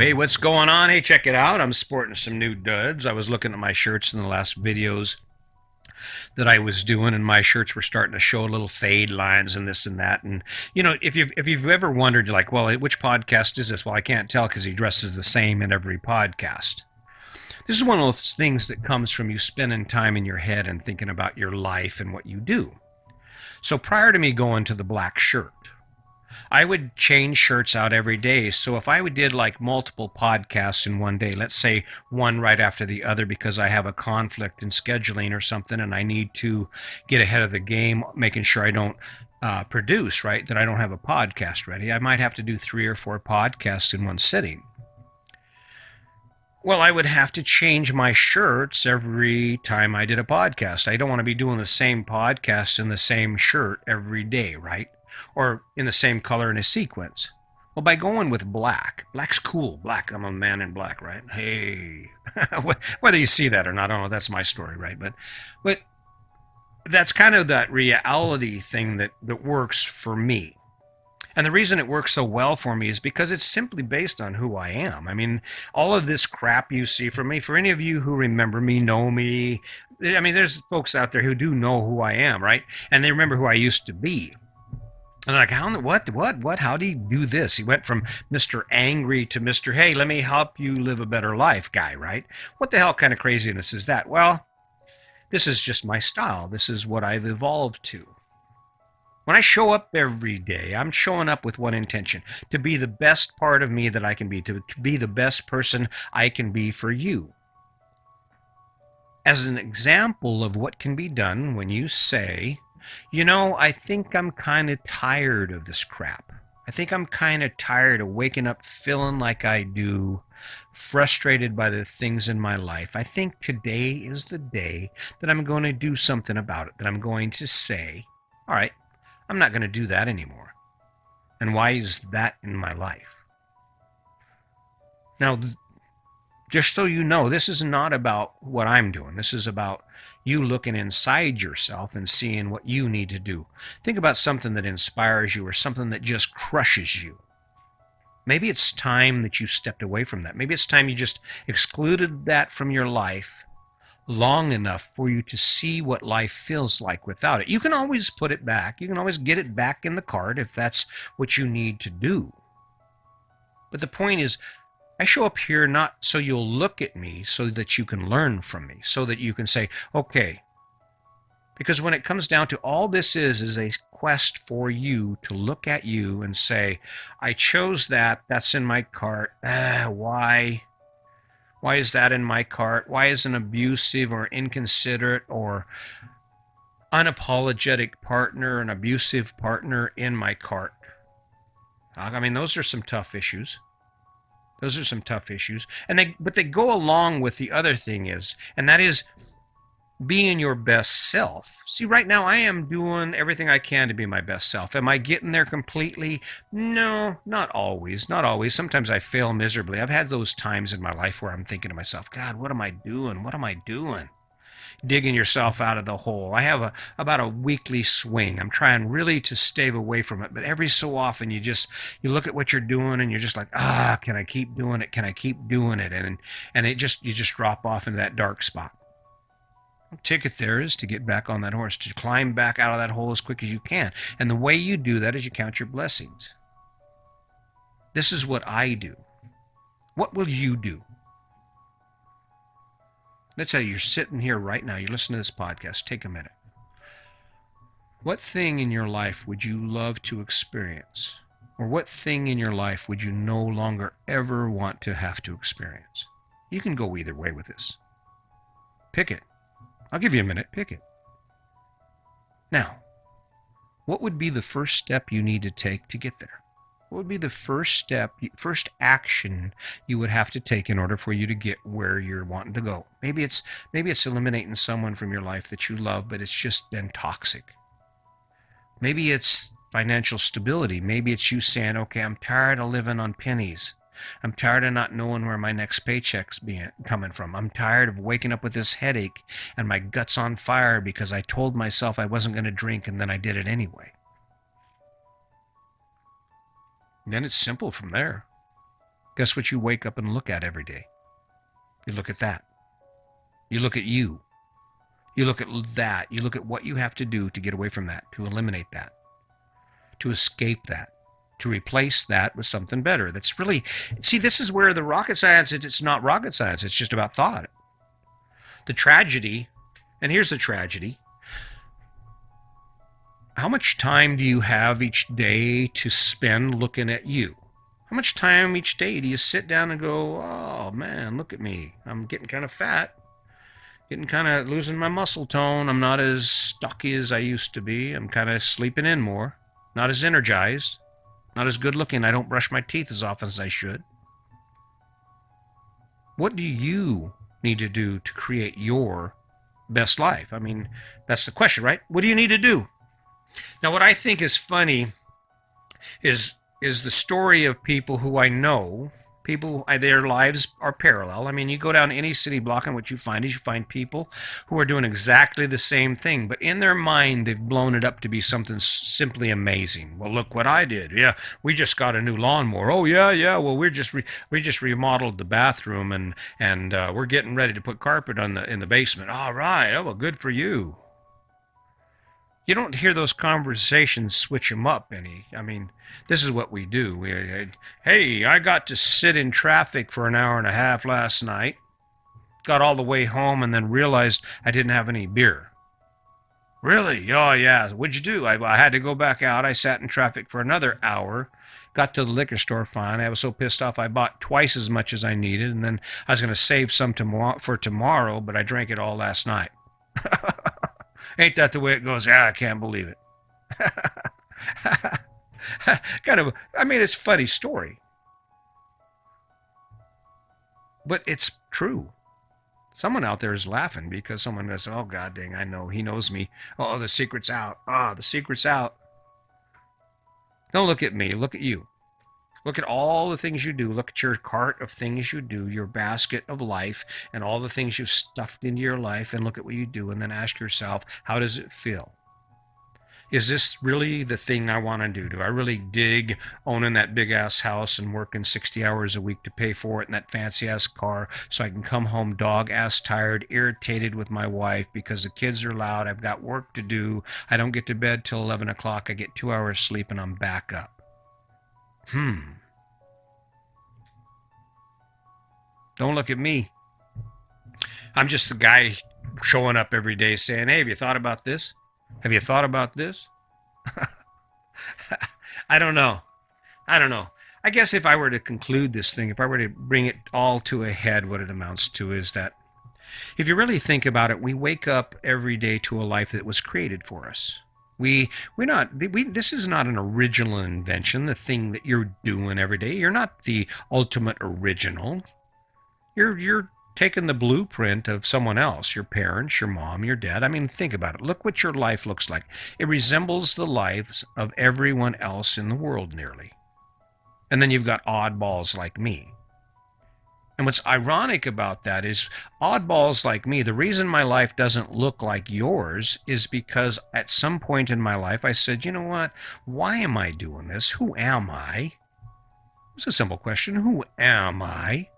Hey, what's going on? Hey, check it out. I'm sporting some new duds. I was looking at my shirts in the last videos that I was doing, and my shirts were starting to show little fade lines and this and that. And if you've ever wondered, like, well, which podcast is this? Well, I can't tell because he dresses the same in every podcast. This is one of those things that comes from you spending time in your head and thinking about your life and what you do. So prior to me going to the black shirt, I would change shirts out every day. So if I did like multiple podcasts in one day, let's say one right after the other because I have a conflict in scheduling or something and I need to get ahead of the game, making sure I don't produce, right? That I don't have a podcast ready. I might have to do 3 or 4 podcasts in one sitting. Well, I would have to change my shirts every time I did a podcast. I don't want to be doing the same podcast in the same shirt every day, right? Or in the same color in a sequence. Well, by going with black, black's cool. Black, I'm a man in black, right? Hey, whether you see that or not, I don't know. That's my story, right? But that's kind of that reality thing that works for me. And the reason it works so well for me is because it's simply based on who I am. I mean, all of this crap you see from me, for any of you who remember me, know me, I mean, there's folks out there who do know who I am, right? And they remember who I used to be. And like, what? How do you do this? He went from Mr. Angry to Mr. Hey, let me help you live a better life guy, right? What the hell kind of craziness is that? Well, this is just my style. This is what I've evolved to. When I show up every day, I'm showing up with one intention: to be the best part of me that I can be, to be the best person I can be for you. As an example of what can be done when you say, I think I'm kind of tired of this crap. I think I'm kind of tired of waking up feeling like I do, frustrated by the things in my life. I think today is the day that I'm going to do something about it, that I'm going to say, all right, I'm not going to do that anymore. And why is that in my life? Now, just so you know, this is not about what I'm doing. This is about you looking inside yourself and seeing what you need to do. Think about something that inspires you or something that just crushes you. Maybe it's time that you stepped away from that. Maybe it's time you just excluded that from your life long enough for you to see what life feels like without it. You can always put it back. You can always get it back in the cart if that's what you need to do. But the point is, I show up here not so you'll look at me, so that you can learn from me, so that you can say, okay. Because when it comes down to all this is a quest for you to look at you and say, I chose that, that's in my cart. Why? Why is that in my cart? Why is an abusive or inconsiderate or unapologetic partner, an abusive partner in my cart? I mean, those are some tough issues. Those are some tough issues. But they go along with the other thing is, and that is being your best self. See, right now I am doing everything I can to be my best self. Am I getting there completely? No, not always. Not always. Sometimes I fail miserably. I've had those times in my life where I'm thinking to myself, God, what am I doing? What am I doing? Digging yourself out of the hole. I have about a weekly swing. I'm trying really to stay away from it, but every so often you look at what you're doing and you're just like, can I keep doing it? Can I keep doing it? And you just drop off into that dark spot. The ticket there is to get back on that horse, to climb back out of that hole as quick as you can. And the way you do that is you count your blessings. This is what I do. What will you do? Let's say you're sitting here right now, you're listening to this podcast, take a minute. What thing in your life would you love to experience? Or what thing in your life would you no longer ever want to have to experience? You can go either way with this. Pick it. I'll give you a minute. Pick it. Now, what would be the first step you need to take to get there? What would be the first step, first action you would have to take in order for you to get where you're wanting to go? Maybe it's eliminating someone from your life that you love, but it's just been toxic. Maybe it's financial stability. Maybe it's you saying, okay, I'm tired of living on pennies. I'm tired of not knowing where my next paycheck's coming from. I'm tired of waking up with this headache and my gut's on fire because I told myself I wasn't going to drink and then I did it anyway. Then it's simple from there. Guess what you wake up and look at every day? You look at that. You look at you. You look at that. You look at what you have to do to get away from that, to eliminate that, to escape that, to replace that with something better. That's really, see, this is where the rocket science is. It's not rocket science. It's just about thought. The tragedy, and here's the tragedy. How much time do you have each day to spend looking at you? How much time each day do you sit down and go, oh man, look at me. I'm getting kind of fat. Getting kind of losing my muscle tone. I'm not as stocky as I used to be. I'm kind of sleeping in more. Not as energized. Not as good looking. I don't brush my teeth as often as I should. What do you need to do to create your best life? I mean, that's the question, right? What do you need to do? Now, what I think is funny is the story of people who I know. People, their lives are parallel. I mean, you go down any city block and what you find is you find people who are doing exactly the same thing, but in their mind, they've blown it up to be something simply amazing. Well, look what I did. Yeah, we just got a new lawnmower. Oh, yeah. Well, we just remodeled the bathroom and we're getting ready to put carpet on in the basement. All right. Oh, well, good for you. You don't hear those conversations switch them up any. I mean, this is what we do. Hey, I got to sit in traffic for an hour and a half last night. Got all the way home and then realized I didn't have any beer. Really? Oh, yeah. What'd you do? I had to go back out. I sat in traffic for another hour. Got to the liquor store finally. I was so pissed off I bought twice as much as I needed, and then I was going to save some for tomorrow, but I drank it all last night. Ain't that the way it goes? Yeah, I can't believe it. I mean, it's a funny story. But it's true. Someone out there is laughing because someone goes, oh, God dang, I know. He knows me. Oh, the secret's out. Ah, the secret's out. Don't look at me. Look at you. Look at all the things you do. Look at your cart of things you do, your basket of life, and all the things you've stuffed into your life, and look at what you do, and then ask yourself, how does it feel? Is this really the thing I want to do? Do I really dig owning that big-ass house and working 60 hours a week to pay for it in that fancy-ass car so I can come home dog-ass tired, irritated with my wife because the kids are loud, I've got work to do, I don't get to bed till 11 o'clock, I get 2 hours sleep, and I'm back up? Don't look at me. I'm just the guy showing up every day saying, hey, have you thought about this? Have you thought about this? I don't know. I guess if I were to conclude this thing, if I were to bring it all to a head, what it amounts to is that if you really think about it, we wake up every day to a life that was created for us. This is not an original invention, the thing that you're doing every day. You're not the ultimate original. You're taking the blueprint of someone else, your parents, your mom, your dad. I mean, think about it. Look what your life looks like. It resembles the lives of everyone else in the world nearly. And then you've got oddballs like me. And what's ironic about that is oddballs like me, the reason my life doesn't look like yours is because at some point in my life I said, you know what? Why am I doing this? Who am I? It's a simple question. Who am I?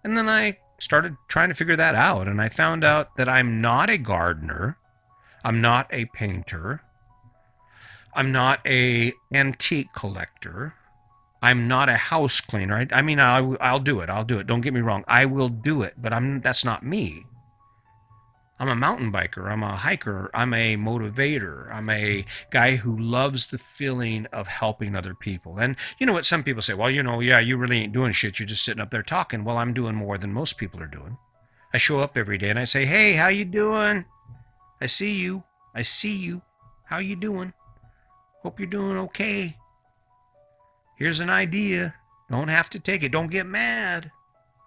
And then I started trying to figure that out, and I found out that I'm not a gardener, I'm not a painter, I'm not a antique collector, I'm not a house cleaner. I mean, I'll do it. Don't get me wrong. I will do it, but that's not me. I'm a mountain biker. I'm a hiker. I'm a motivator. I'm a guy who loves the feeling of helping other people. And you know what? Some people say, well, yeah, you really ain't doing shit. You're just sitting up there talking. Well, I'm doing more than most people are doing. I show up every day and I say, hey, how you doing? I see you. How you doing? Hope you're doing okay. Here's an idea. Don't have to take it. Don't get mad.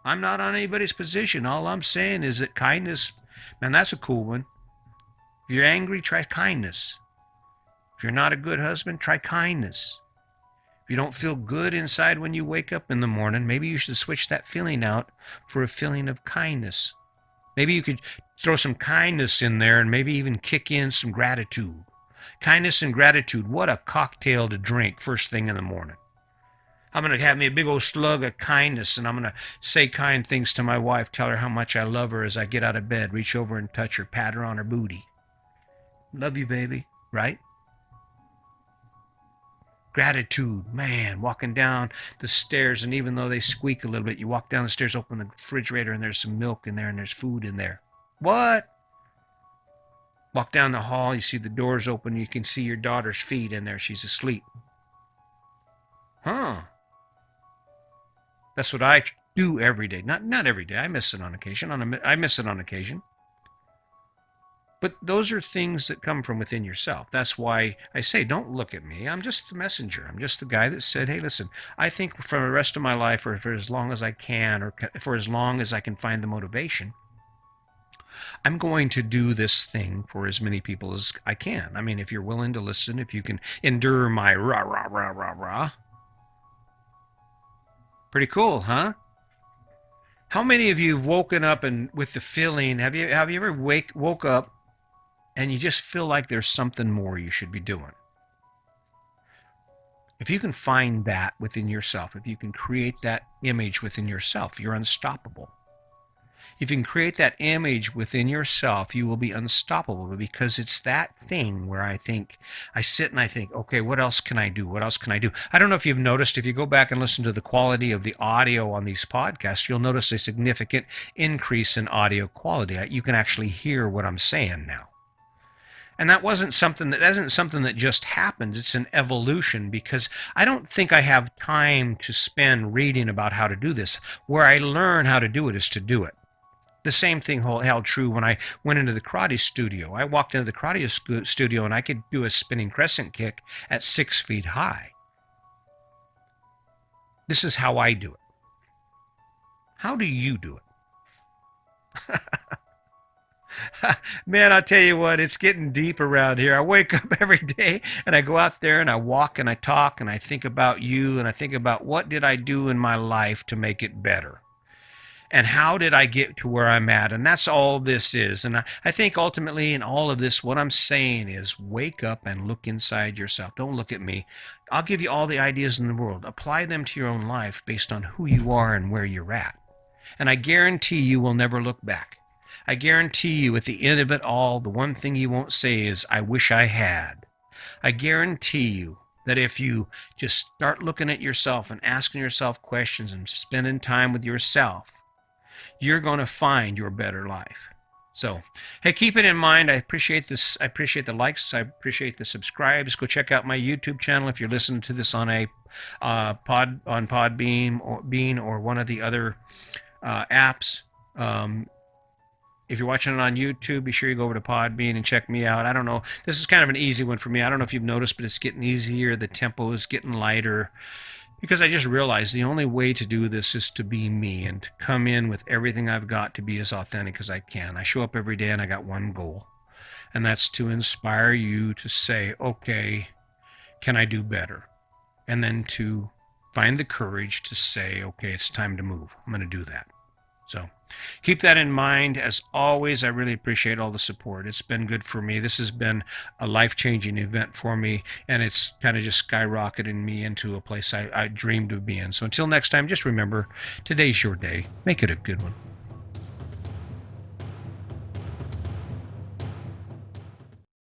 I'm not on anybody's position. All I'm saying is that kindness, man, that's a cool one. If you're angry, try kindness. If you're not a good husband, try kindness. If you don't feel good inside when you wake up in the morning, maybe you should switch that feeling out for a feeling of kindness. Maybe you could throw some kindness in there and maybe even kick in some gratitude. Kindness and gratitude, what a cocktail to drink first thing in the morning. I'm going to have me a big old slug of kindness, and I'm going to say kind things to my wife, tell her how much I love her as I get out of bed, reach over and touch her, pat her on her booty. Love you, baby, right? Gratitude, man, walking down the stairs, and even though they squeak a little bit, you walk down the stairs, open the refrigerator, and there's some milk in there, and there's food in there. What? Walk down the hall, you see the doors open, you can see your daughter's feet in there. She's asleep. Huh. That's what I do every day. Not every day. I miss it on occasion. I miss it on occasion. But those are things that come from within yourself. That's why I say, don't look at me. I'm just the messenger. I'm just the guy that said, hey, listen, I think for the rest of my life, or for as long as I can, or for as long as I can find the motivation, I'm going to do this thing for as many people as I can. I mean, if you're willing to listen, if you can endure my rah, rah, rah, rah, rah. Pretty cool, huh? How many of you have woken up and with the feeling, have you ever woke up and you just feel like there's something more you should be doing? If you can find that within yourself, if you can create that image within yourself, you're unstoppable. If you can create that image within yourself, you will be unstoppable, because it's that thing where I sit and I think, okay, what else can I do? What else can I do? I don't know if you've noticed, if you go back and listen to the quality of the audio on these podcasts, you'll notice a significant increase in audio quality. You can actually hear what I'm saying now. And that isn't something that just happens. It's an evolution, because I don't think I have time to spend reading about how to do this. Where I learn how to do it is to do it. The same thing held true when I went into the karate studio. I walked into the karate studio and I could do a spinning crescent kick at 6 feet high. This is how I do it. How do you do it? Man, I'll tell you what, it's getting deep around here. I wake up every day and I go out there and I walk and I talk and I think about you and I think about what did I do in my life to make it better? And how did I get to where I'm at? And that's all this is. And I think ultimately in all of this, what I'm saying is wake up and look inside yourself. Don't look at me. I'll give you all the ideas in the world. Apply them to your own life based on who you are and where you're at. And I guarantee you will never look back. I guarantee you at the end of it all, the one thing you won't say is, I wish I had. I guarantee you that if you just start looking at yourself and asking yourself questions and spending time with yourself, you're going to find your better life. So, hey, keep it in mind. I appreciate this. I appreciate the likes. I appreciate the subscribes. Go check out my YouTube channel if you're listening to this on a Podbean or one of the other apps. If you're watching it on YouTube, be sure you go over to Podbean and check me out. I don't know. This is kind of an easy one for me. I don't know if you've noticed, but it's getting easier. The tempo is getting lighter. Because I just realized the only way to do this is to be me and to come in with everything I've got to be as authentic as I can. I show up every day and I got one goal, and that's to inspire you to say, okay, can I do better? And then to find the courage to say, okay, it's time to move. I'm going to do that. So keep that in mind. As always, I really appreciate all the support. It's been good for me. This has been a life-changing event for me, and it's kind of just skyrocketed me into a place I dreamed of being. So until next time, just remember, today's your day. Make it a good one.